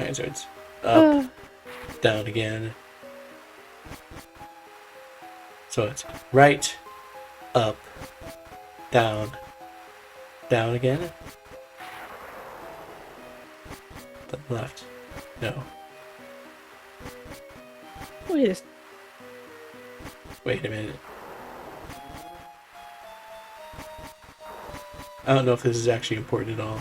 Alright, so it's up, down again. So it's right, up, down, down again. Then left. No. Wait a minute. I don't know if this is actually important at all.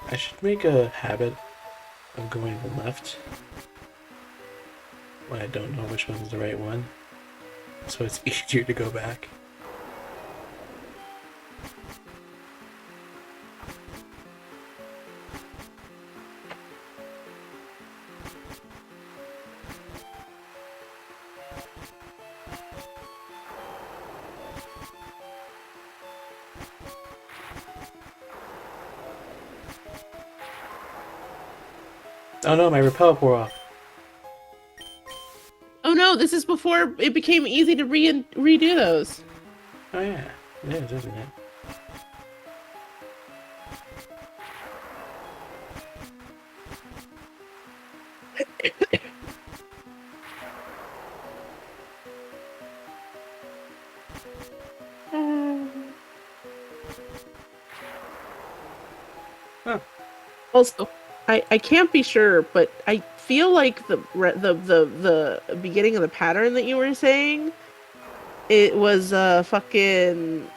I should make a habit of going left when I don't know which one's the right one, so it's easier to go back. Oh no, my repel wore off. Oh no, this is before it became easy to redo those. Oh yeah, it is, isn't it? Huh. Also, I can't be sure, but I feel like the beginning of the pattern that you were saying, it was fucking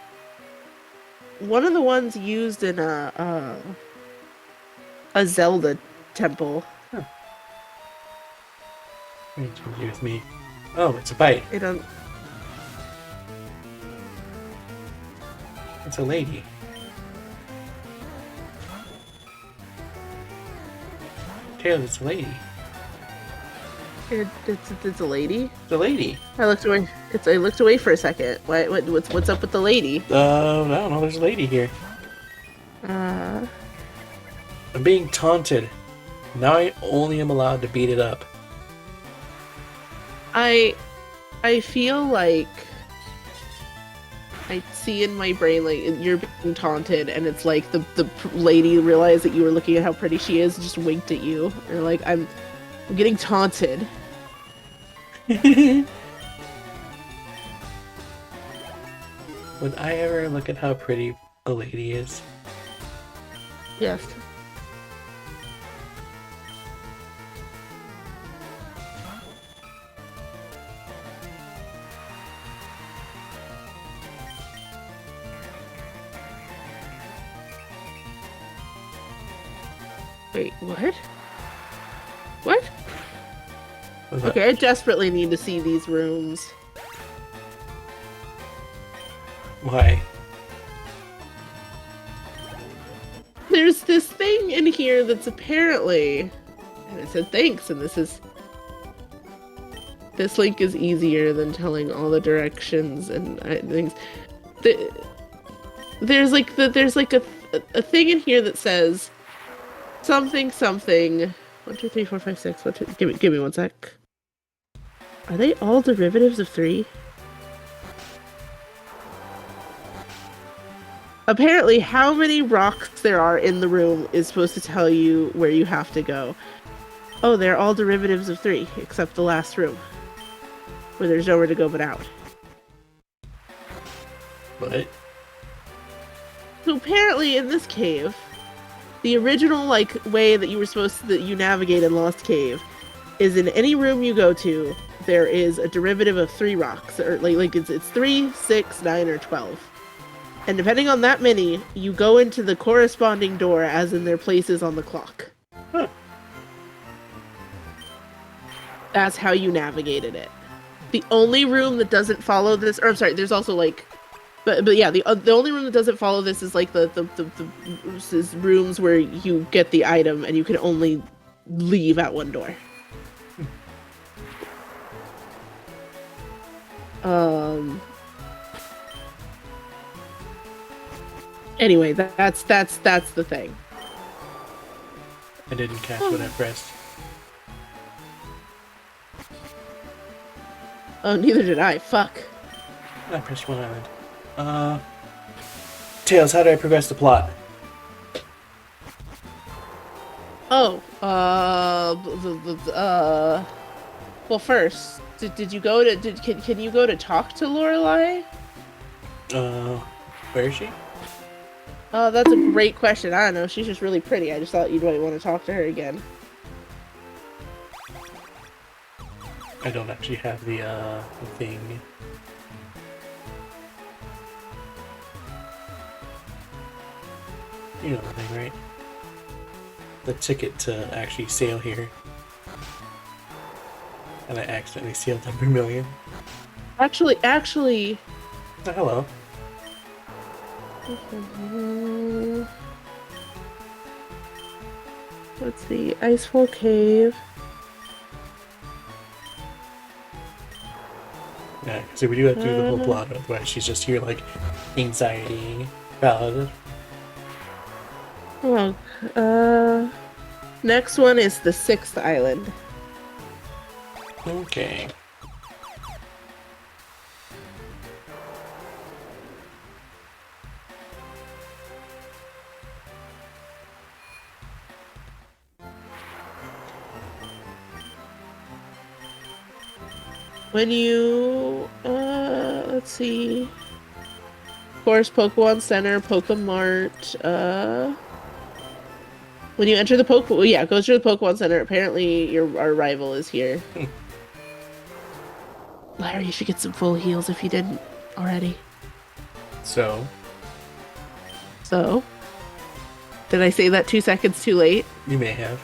one of the ones used in a Zelda temple. Huh. What to do with me? Oh, it's a bite. It's a lady. Tail, it's a lady. It's a lady. The lady. I looked away. I looked away for a second. What's up with the lady? I don't know. There's a lady here. I'm being taunted. Now I only am allowed to beat it up. I feel like I see in my brain like you're being taunted, and it's like the lady realized that you were looking at how pretty she is, and just winked at you. Or like I'm getting taunted. Would I ever look at how pretty a lady is? Yes. Wait, what? What? Okay, I desperately need to see these rooms. Why? There's this thing in here that's apparently, and it said thanks, and this link is easier than telling all the directions and things. There's like a thing in here that says something. 1, 2, 3, 4, 5, 6. Give me 1 sec. Are they all derivatives of 3? Apparently, how many rocks there are in the room is supposed to tell you where you have to go. Oh, they're all derivatives of 3, except the last room, where there's nowhere to go but out. What? So apparently, in this cave, the original way that you navigate in Lost Cave is in any room you go to, there is a derivative of 3 rocks, or it's 3, 6, 9, or 12. And depending on that many, you go into the corresponding door as in their places on the clock. Huh. That's how you navigated it. The only room that doesn't follow this, or I'm sorry, there's also but yeah, the only room that doesn't follow this is the rooms where you get the item and you can only leave at one door. Anyway, that's the thing. I didn't catch what I pressed. Oh, neither did I. Fuck. I pressed one island. Tails, how do I progress the plot? Oh, well, first, did you go to, can you go to talk to Lorelai? Where is she? Oh, that's a great question. I don't know. She's just really pretty. I just thought you might want to talk to her again. I don't actually have the thing. You know the thing, right? The ticket to actually sail here. And I accidentally sealed up Vermilion. Actually. Oh, hello. Let's see. Icefall Cave. Yeah, so we do have to do the whole plot, otherwise she's just here like anxiety valid. Oh, next one is the 6th island. Okay. When you, let's see. Of course, Pokemon Center, Pokemart, when you enter the Pokemon, yeah, go to the Pokemon Center. Apparently, our rival is here. Larry, you should get some full heals if you didn't already. So? Did I say that 2 seconds too late? You may have.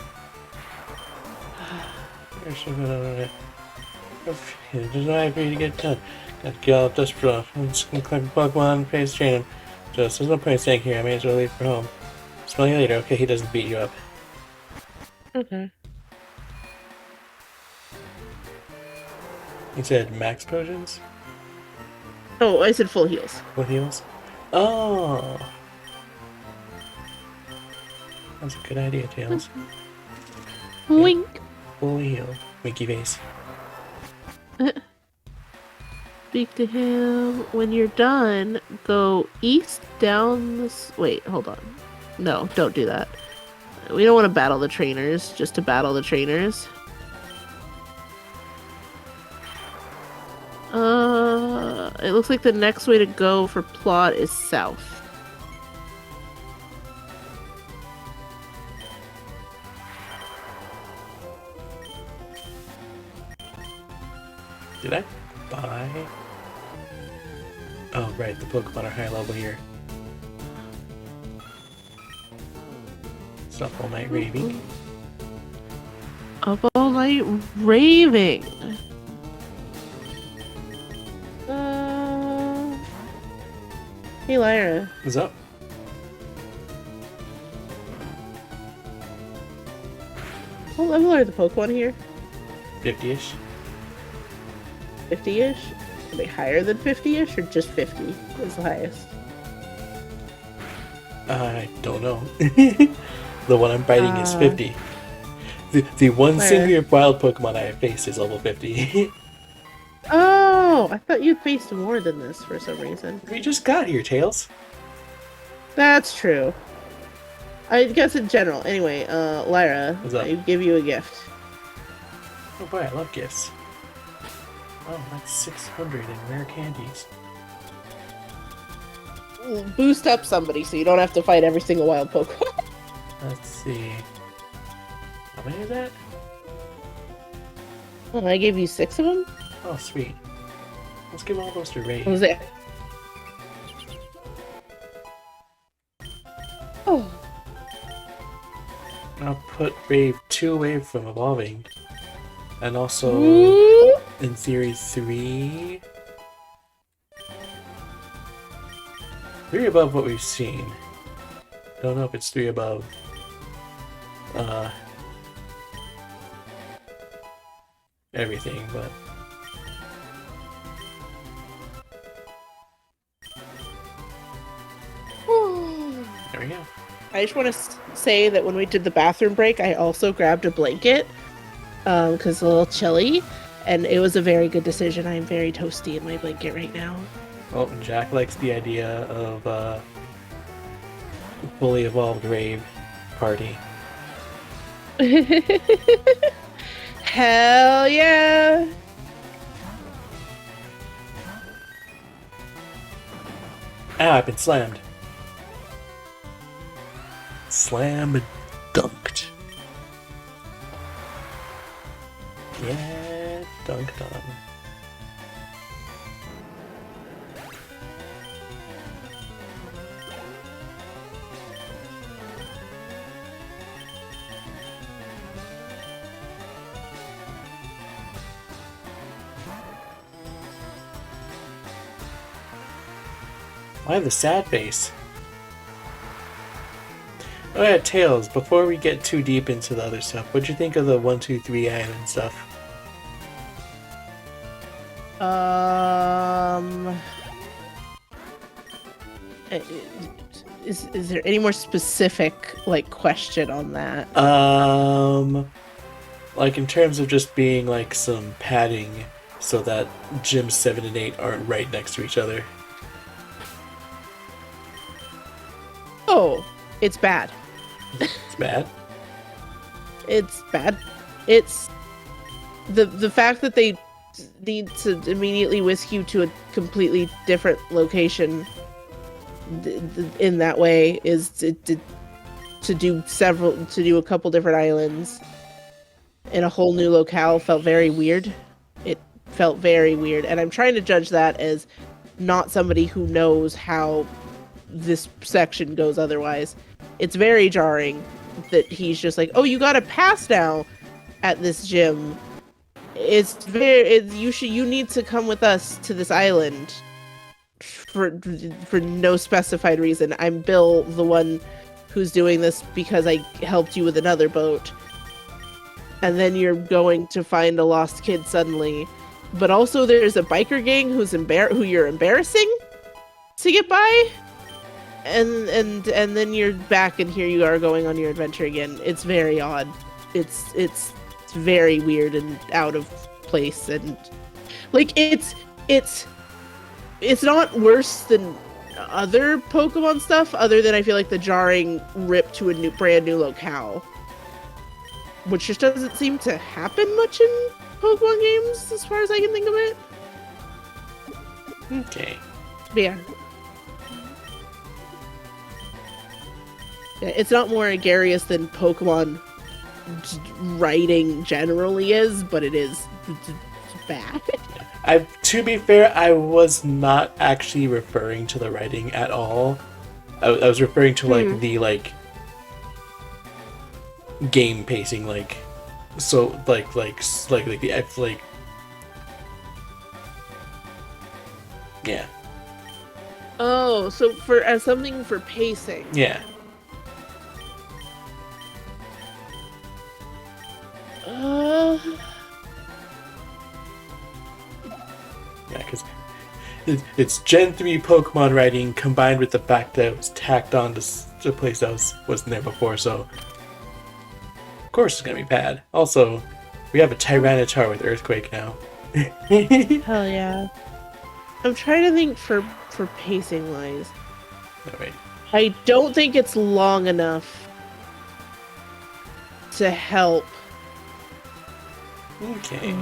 There's no way for you to get done. Got to get all desperate. I'm just gonna collect Pokemon and face train him. Just, there's no point in staying here. I may as well leave for home. Smell you later. Okay, he doesn't beat you up. Okay. You said max potions? Oh, I said full heals. Full heals? Oh! That's a good idea, Tails. Wink. Full heal. Winky face. Speak to him. When you're done, go east down this. Wait, hold on. No, don't do that. We don't want to battle the trainers, just to battle the trainers. It looks like the next way to go for plot is south. Did I buy? Oh, right, the Pokemon are high level here. Stop all night raving. Up all night raving. Hey, Lyra. What's up? What level are the Pokemon here? 50-ish. 50-ish? Are they higher than 50-ish or just 50 is the highest? I don't know. The one I'm fighting is 50. The one singular wild Pokemon I have faced is level 50. Oh, I thought you'd faced more than this for some reason. We just got here, Tails. That's true. I guess in general. Anyway, Lyra, I give you a gift. Oh boy, I love gifts. Oh, that's 600 in rare candies. Boost up somebody so you don't have to fight every single wild Pokemon. Let's see. How many is that? Oh, I gave you 6 of them? Oh, sweet. Let's give all those to Ray. What was it? Oh. I'll put Brave 2 away from evolving. And also, in theory, 3. 3 above what we've seen. Don't know if it's 3 above. Everything, but. There we go. I just want to say that when we did the bathroom break, I also grabbed a blanket because it's a little chilly, And it was a very good decision. I am very toasty in my blanket right now. Oh, Jack likes the idea of fully evolved rave party. Hell yeah! Ah, I've been slammed. Slam dunked. Yeah, dunked on. Why the sad face? Oh yeah, Tails, before we get too deep into the other stuff, what'd you think of the 1, 2, 3 island stuff? Is there any more specific like question on that? Like in terms of just being like some padding so that gyms 7 and 8 aren't right next to each other. Oh, it's bad. It's bad. It's bad. It's the fact that they need to immediately whisk you to a completely different location in that way is to do a couple different islands in a whole new locale felt very weird. It felt very weird, and I'm trying to judge that as not somebody who knows how this section goes otherwise. It's very jarring that he's just like, oh, you got a pass now at this gym. You need to come with us to this island for no specified reason. I'm Bill, the one who's doing this because I helped you with another boat. And then you're going to find a lost kid suddenly. But also there's a biker gang who you're embarrassing to get by. And then you're back and here you are going on your adventure again. It's very odd. It's very weird and out of place, and like it's not worse than other Pokemon stuff, other than I feel like the jarring rip to a brand new locale, which just doesn't seem to happen much in Pokemon games as far as I can think of it. Okay. But yeah. Yeah, it's not more gregarious than Pokemon writing generally is, but it is bad. To be fair, I was not actually referring to the writing at all. I was referring to like the game pacing, like yeah. Oh, so as something for pacing. Yeah. Yeah, because it's Gen 3 Pokemon writing combined with the fact that it was tacked on to a place that wasn't there before, so of course it's gonna be bad. Also, we have a Tyranitar with Earthquake now. Hell yeah. I'm trying to think for pacing wise. Oh, wait. I don't think it's long enough to help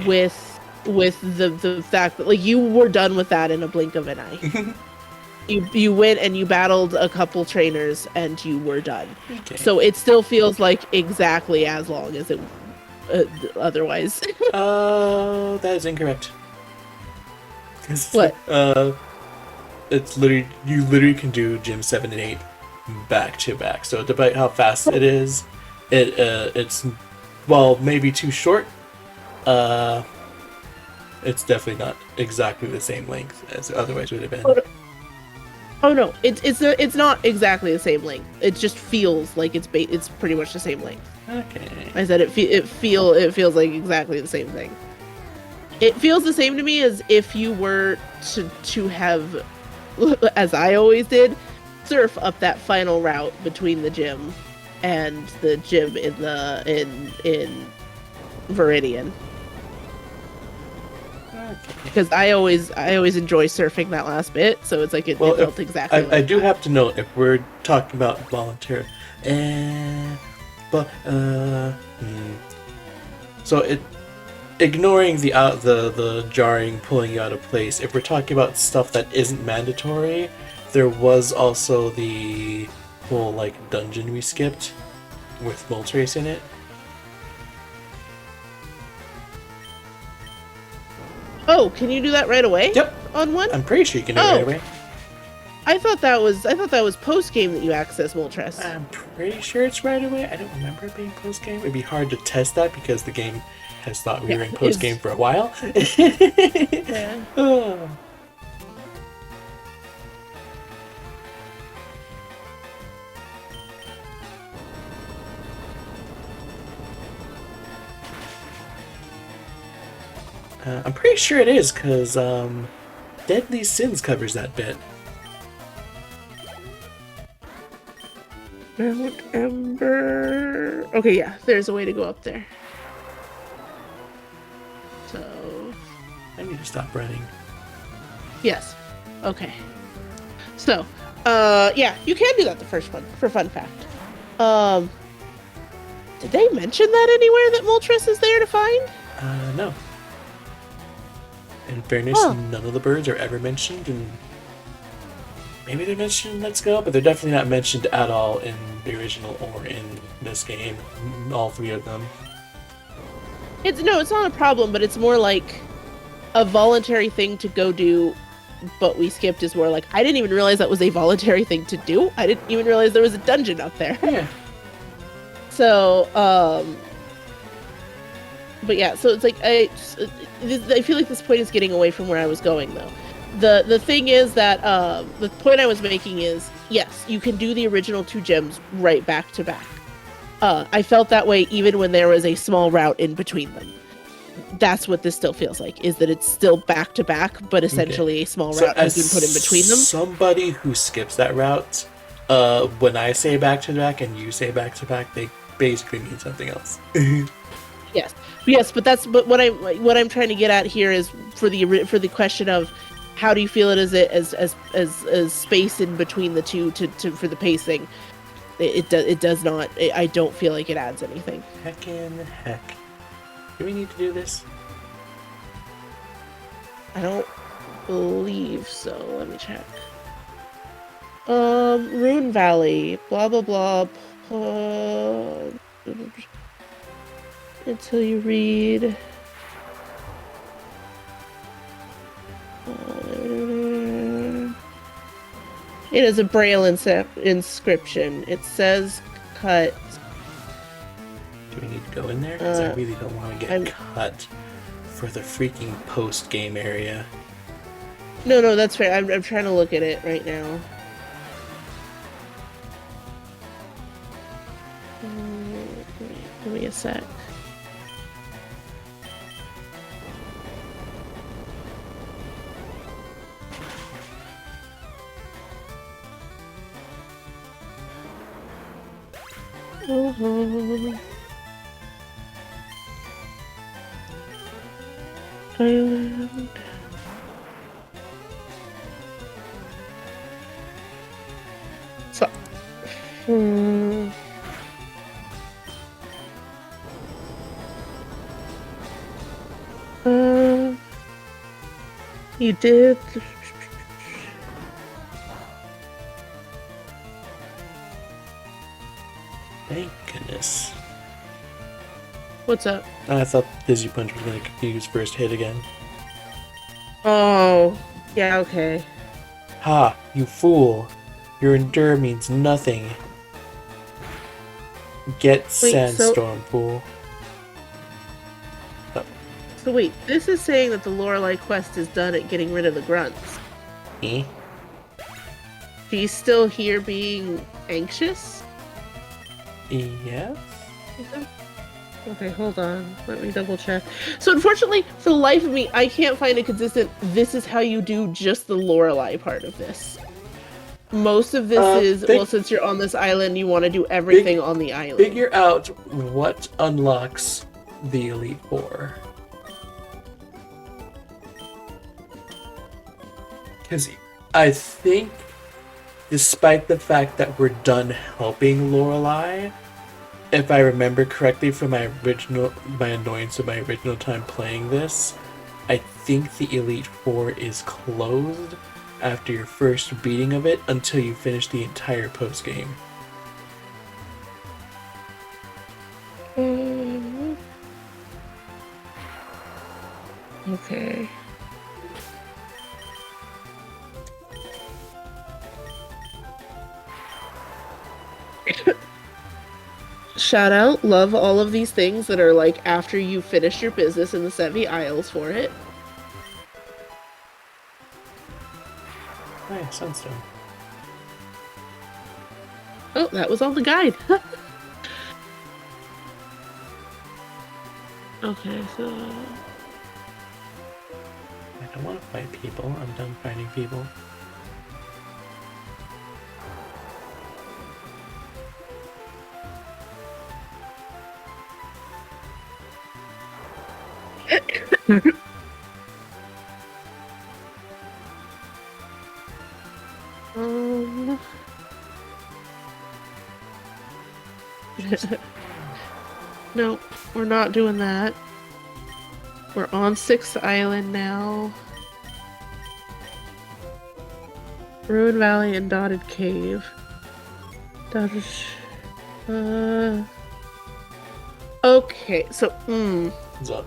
with the fact that like you were done with that in a blink of an eye. you went and you battled a couple trainers and you were done. Okay. So it still feels like exactly as long as it otherwise. Oh, that is incorrect. What? It's literally you literally can do Gym 7 and 8 back to back. So despite how fast it is, it's well maybe too short. It's definitely not exactly the same length as it otherwise would have been. Oh no, it's not exactly the same length. It just feels like it's pretty much the same length. Okay. I said it feels like exactly the same thing. It feels the same to me as if you were to have, as I always did, surf up that final route between the gym and the gym in Viridian. because I always enjoy surfing that last bit, so it's like it felt exactly. I do have to note, if we're talking about voluntary, so ignoring the jarring, pulling you out of place. If we're talking about stuff that isn't mandatory, there was also the whole like dungeon we skipped with Moltres in it. Oh, can you do that right away? Yep. On one? I'm pretty sure you can do it right away. I thought that was post game that you access Moltres. I'm pretty sure it's right away. I don't remember it being post game. It'd be hard to test that because the game has thought we were in post game for a while. Yeah. Oh. I'm pretty sure it is, because Deadly Sins covers that bit. Mount Ember. Okay, yeah, there's a way to go up there. So... I need to stop running. Yes. Okay. So, yeah, you can do that the first one, for fun fact. Did they mention that anywhere, that Moltres is there to find? No. In fairness, none of the birds are ever mentioned, and maybe they're mentioned in Let's Go, but they're definitely not mentioned at all in the original or in this game. All three of them. It's not a problem, but it's more like a voluntary thing to go do, but we skipped is more like, I didn't even realize that was a voluntary thing to do. I didn't even realize there was a dungeon up there. Yeah. So, but yeah, so it's like, I feel like this point is getting away from where I was going, though. The thing is that, the point I was making is, yes, you can do the original 2 gems right back to back. I felt that way even when there was a small route in between them. That's what this still feels like, is that it's still back to back, but essentially a small route has been put in between them. Somebody who skips that route, when I say back to back and you say back to back, they basically mean something else. Yes, but what I'm trying to get at here is for the question of how do you feel it as space in between the two for the pacing. It does not. I don't feel like it adds anything. Heck. Do we need to do this? I don't believe so. Let me check. Rune Valley. Blah blah blah. Until you read. It is a Braille inscription. It says cut. Do we need to go in there? Because I really don't want to get cut for the freaking post-game area. No, that's fair. I'm trying to look at it right now. Give me a sec. Island. So, you did. Thank goodness. What's up? I thought Dizzy Punch was going to use first hit again. Oh, yeah, okay. Ha, you fool. Your endure means nothing. Get Sandstorm, fool. Oh. So wait, this is saying that the Lorelei quest is done at getting rid of the grunts. Eh? She's still here being anxious? Yes? Okay, hold on. Let me double check. So unfortunately, for the life of me, I can't find a consistent, this is how you do just the Lorelei part of this. Most of this is, well, since you're on this island, you want to do everything on the island. Figure out what unlocks the Elite Four. Because I think, despite the fact that we're done helping Lorelei, if I remember correctly from my annoyance of my original time playing this, I think the Elite Four is closed after your first beating of it until you finish the entire post game. Okay. Shout out, love all of these things that are like after you finish your business in the Sevi Isles for it. Oh yeah, Sunstone. Oh, that was on the guide. Okay, so I don't want to fight people. I'm done fighting people. um no, we're not doing that. We're on 6th Island now. Ruin Valley and Dotted Cave. Dotted... Okay, so, So,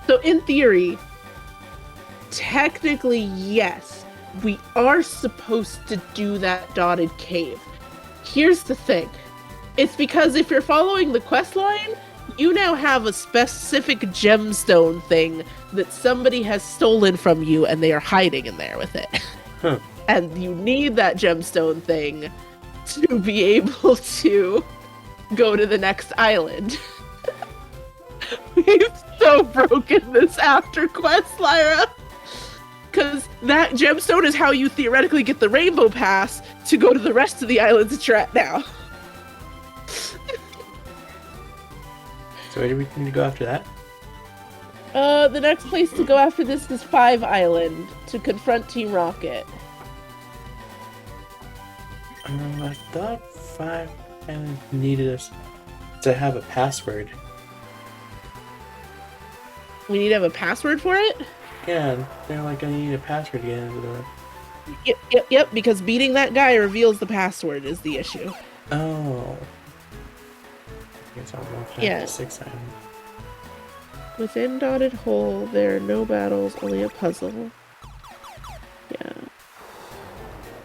So in theory, technically, yes, we are supposed to do that Dotted Cave. Here's the thing. It's because if you're following the quest line, you now have a specific gemstone thing that somebody has stolen from you and they are hiding in there with it. huh. And you need that gemstone thing to be able to go to the next island. We've so broken this after quest, Lyra. Because that gemstone is how you theoretically get the rainbow pass to go to the rest of the islands that you're at now. So where do we need to go after that? The next place to go after this is 5 Island to confront Team Rocket. I thought 5 Island needed us to have a password. We need to have a password for it? Yeah, they're like, I need a password to get into the... Yep, because beating that guy reveals the password is the issue. Oh. I guess I'll go back Yeah. to 6 Island. Within Dotted Hole, there are no battles, only a puzzle. Yeah.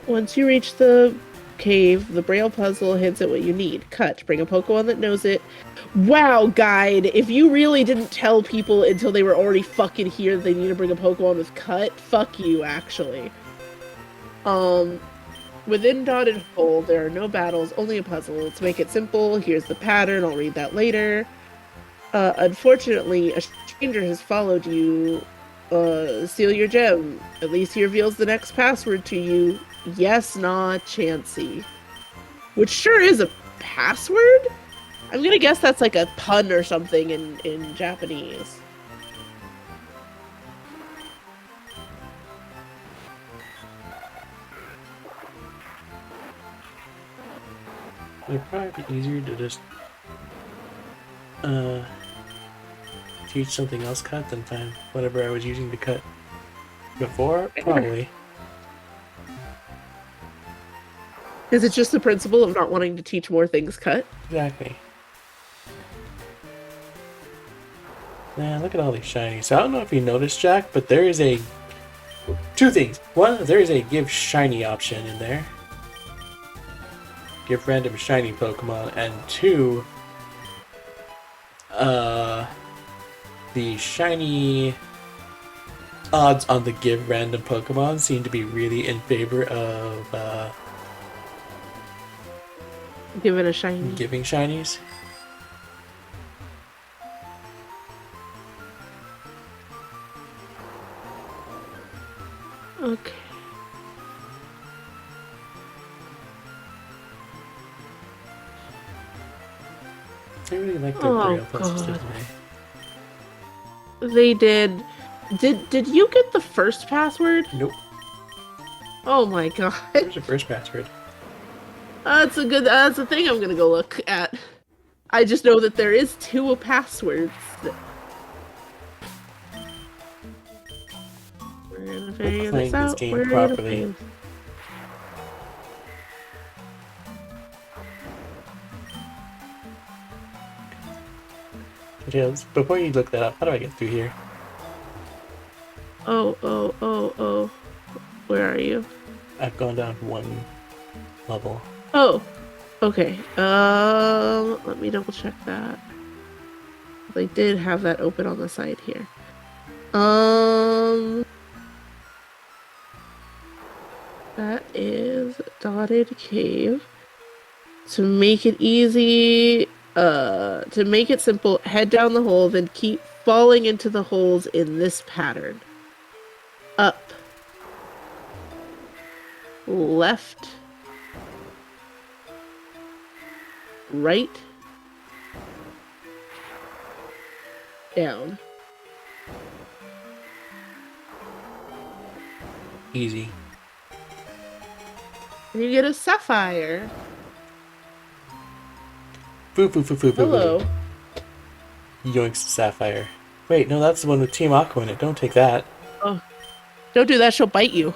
Once you reach the cave, the Braille puzzle hints at what you need. Cut. Bring a Pokemon that knows it. Wow, guide! If you really didn't tell people until they were already fucking here that they need to bring a Pokemon with Cut, fuck you, actually. Within Dotted Hole, there are no battles, only a puzzle. To make it simple, here's the pattern, I'll read that later. Unfortunately, a stranger has followed you. Steal your gem. At least he reveals the next password to you. Yes, nah, Chansey. Which sure is a password? I'm gonna guess that's like a pun or something in Japanese. It'd probably be easier to just teach something else cut than find whatever I was using to cut before. Probably. Is it just the principle of not wanting to teach more things cut? Exactly. Man, look at all these shinies. So I don't know if you noticed, Jack, but there is a... Two things. One, there is a give shiny option in there. Give random shiny Pokemon. And two, the shiny odds on the give random Pokemon seem to be really in favor of Give it a shiny. giving shinies. Okay. I really like their Oh, Braille puzzles, God. didn't they? They did. Did you get the first password? Nope. Oh my god. Where's the first password? That's a thing I'm gonna go look at. I just know that there is 2 passwords. We're gonna figure Playing this this out. game We're gonna properly. figure- Tails, before you look that up, how do I get through here? Oh. Where are you? I've gone down 1 level. Oh, okay. Let me double check that. They did have that open on the side here. That is dotted cave. To make it easy, to make it simple, head down the hole, then keep falling into the holes in this pattern. Up. Left. Right. Down. Easy. And you get a sapphire. Foo. Hello. Yoinks sapphire. Wait, no, that's the one with Team Aqua in it. Don't take that. Oh. Don't do that, she'll bite you.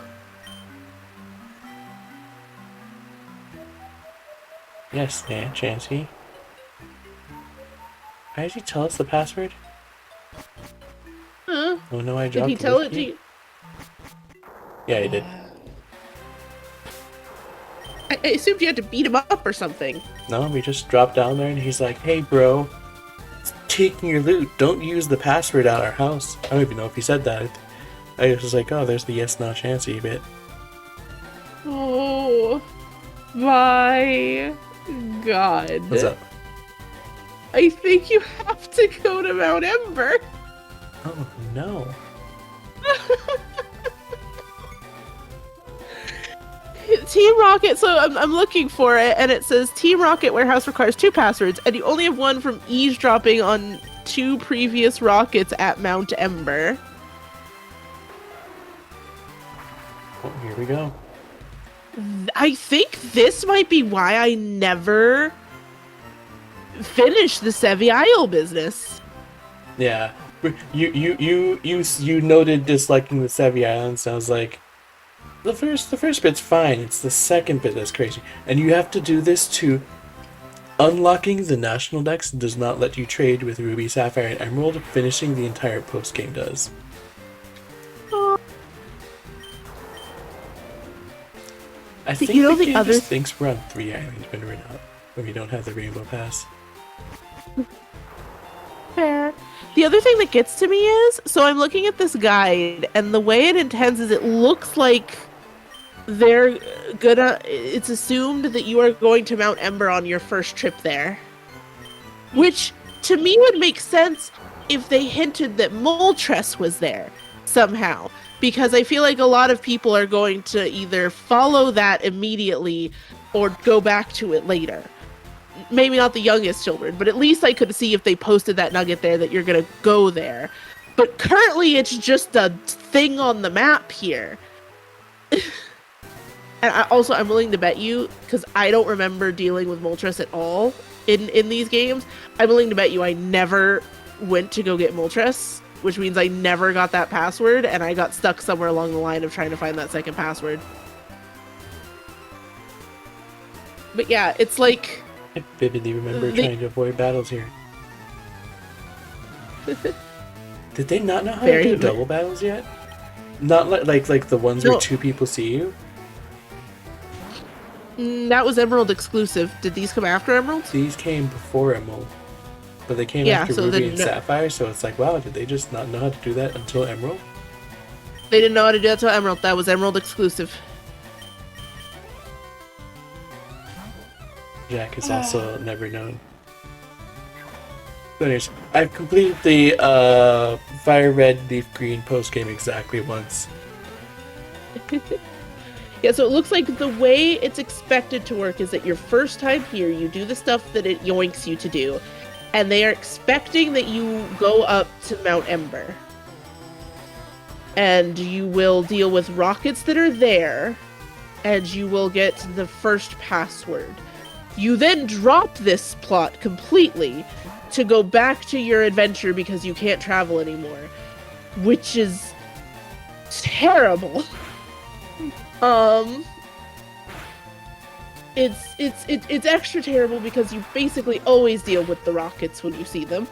Yes, Dan, Chansey. Why did he tell us the password? Huh? Oh no, I Did dropped he tell it to you? Yeah, he did. I assumed you had to beat him up or something. No, we just dropped down there and he's like, hey bro, it's taking your loot. Don't use the password at our house. I don't even know if he said that. I was like, oh, there's the yes, no, Chansey bit. Oh my god. What's up? I think you have to go to Mount Ember. Oh no. Team Rocket, so I'm looking for it, and it says Team Rocket Warehouse requires 2 passwords, and you only have 1 from eavesdropping on 2 previous rockets at Mount Ember. Oh, here we go. I think this might be why I never finished the Sevi Isle business. Yeah. You noted disliking the Sevi Islands, and I was like, the first bit's fine. It's the second bit that's crazy. And you have to do this to unlocking the national decks does not let you trade with Ruby, Sapphire, and Emerald. Finishing the entire post game does. I think you know the the game other just thinks we're on 3 islands when we don't have the Rainbow Pass. Fair. The other thing that gets to me is, so I'm looking at this guide, and the way it intends is it looks like they're gonna, it's assumed that you are going to Mount Ember on your first trip there. Which, to me, would make sense if they hinted that Moltres was there somehow. Because I feel like a lot of people are going to either follow that immediately or go back to it later. Maybe not the youngest children, but at least I could see if they posted that nugget there that you're gonna go there. But currently it's just a thing on the map here. And I'm willing to bet you, because I don't remember dealing with Moltres at all in these games, I'm willing to bet you I never went to go get Moltres, which means I never got that password, and I got stuck somewhere along the line of trying to find that second password. But yeah, it's like... I vividly remember trying to avoid battles here. Did they not know how to do double battles yet? Not like the ones where 2 people see you? That was Emerald exclusive. Did these come after Emerald? These came before Emerald. But they came after Ruby and Sapphire, so it's like, wow, did they just not know how to do that until Emerald? They didn't know how to do that until Emerald. That was Emerald exclusive. Jack has also never known. So anyways, I've completed the Fire Red, Leaf Green post-game exactly once. Yeah, so it looks like the way it's expected to work is that your first time here, you do the stuff that it yoinks you to do, and they are expecting that you go up to Mount Ember. and you will deal with rockets that are there, and you will get the first password. You then drop this plot completely to go back to your adventure because you can't travel anymore, which is terrible. It's extra terrible because you basically always deal with the rockets when you see them.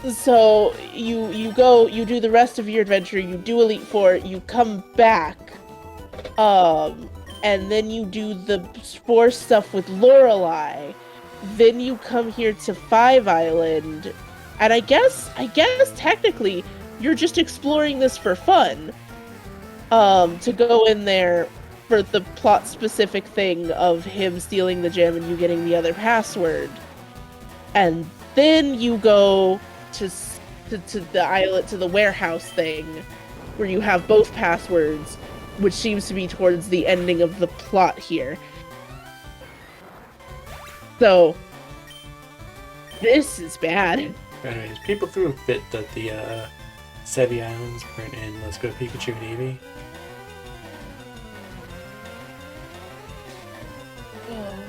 So you go, you do the rest of your adventure, you do Elite Four, you come back, and then you do the spore stuff with Lorelei. Then you come here to Five Island, and I guess technically you're just exploring this for fun. To go in there for the plot specific thing of him stealing the gem and you getting the other password. And then you go to the island, to the warehouse thing, where you have both passwords, which seems to be towards the ending of the plot here. So, this is bad. Anyways, people threw a fit that the Sevi Islands weren't in Let's Go Pikachu and Eevee.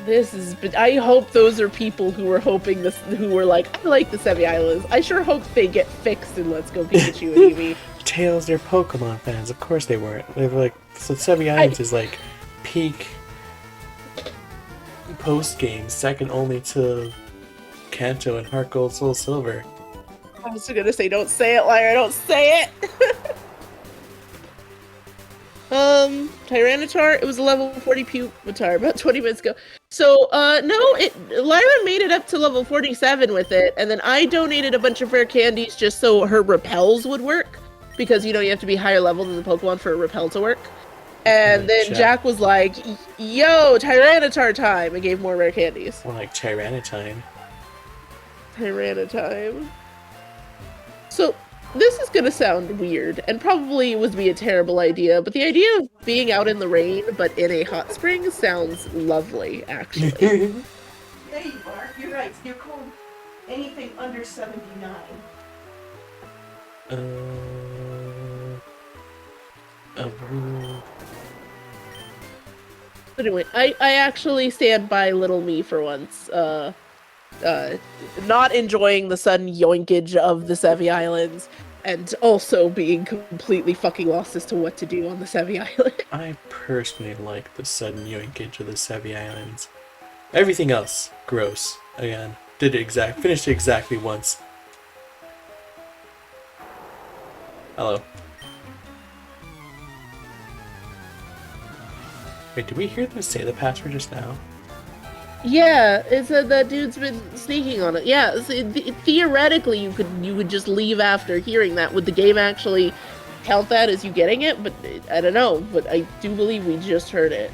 This is. But I hope those are people who were hoping this, who were like, I like the Sevi Islands. I sure hope they get fixed in Let's Go Pikachu and Eevee. Tails, they're Pokemon fans. Of course they weren't. They were like, so Sevi Islands is like peak post game, second only to Kanto and Heart Gold Soul Silver. I was gonna say, don't say it, Lyra. Don't say it. Tyranitar, it was a level 40 Pupitar about 20 minutes ago. So, no, Lyra made it up to level 47 with it, and then I donated a bunch of rare candies just so her repels would work, because, you know, you have to be higher level than the Pokemon for a repel to work. And then Jack was like, yo, Tyranitar time, and gave more rare candies. More like Tyranitar. Tyranitar. So, this is gonna sound weird, and probably would be a terrible idea, but the idea of being out in the rain, but in a hot spring, sounds lovely, actually. Yeah, you are. You're right. They're called anything under 79. But anyway, I actually stand by little me for once. Not enjoying the sudden yoinkage of the Sevi Islands, and also being completely fucking lost as to what to do on the Sevi Island. I personally like the sudden yoinkage of the Sevi Islands. Everything else, gross. Again, finished it exactly once. Hello. Wait, did we hear them say the password just now? Yeah, it said that dude's been sneaking on it. Yeah, theoretically you could just leave after hearing that. Would the game actually count that as you getting it? But I don't know. But I do believe we just heard it.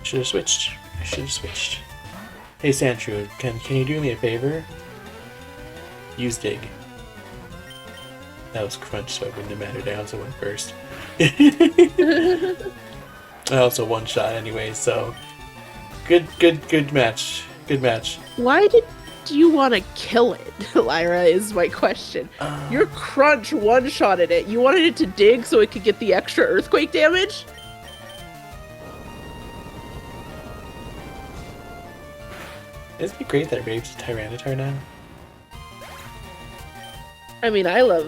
Should have switched. I should have switched. Hey Sandshrew, can you do me a favor? Use Dig. That was Crunch, so it wouldn't have mattered. I also went first. I also one shot anyway, so good match. Good match. Why did you want to kill it, Lyra, is my question. Your Crunch one-shotted it. You wanted it to dig so it could get the extra earthquake damage? Isn't it great that Rave's a Tyranitar now? I mean, I love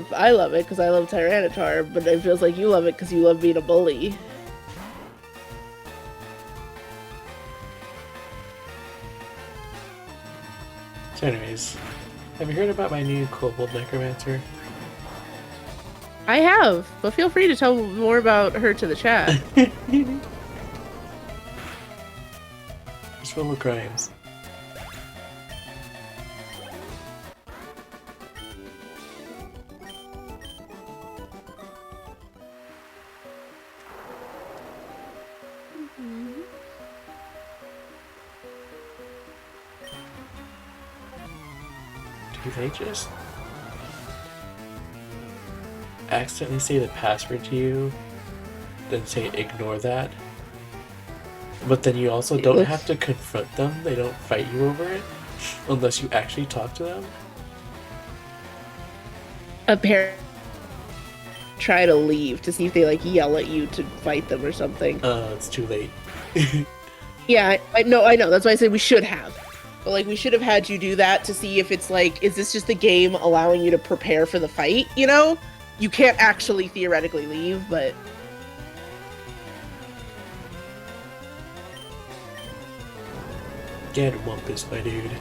it because I love Tyranitar, but it feels like you love it because you love being a bully. So anyways, have you heard about my new Kobold Necromancer? I have, but feel free to tell more about her to the chat. It's full of crimes. Do they just... accidentally say the password to you, then say ignore that. But then you also don't have to confront them. They don't fight you over it unless you actually talk to them. Apparently, try to leave to see if they like yell at you to fight them or something. It's too late. Yeah, I know. That's why I said we should have. But like, we should have had you do that to see if it's like, is this just the game allowing you to prepare for the fight? You know, you can't actually theoretically leave, but. Get Wumpus, my dude.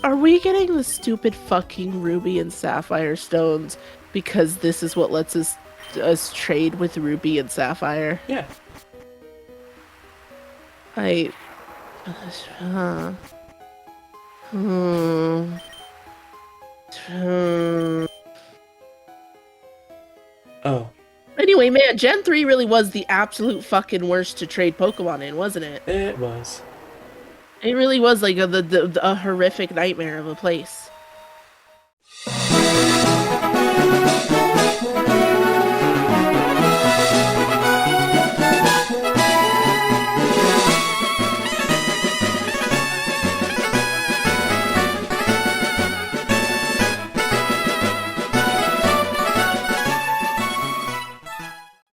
Are we getting the stupid fucking ruby and sapphire stones because this is what lets us trade with ruby and sapphire? Yeah. Oh. Anyway, man, Gen 3 really was the absolute fucking worst to trade Pokemon in, wasn't it? It was. It really was like a horrific nightmare of a place.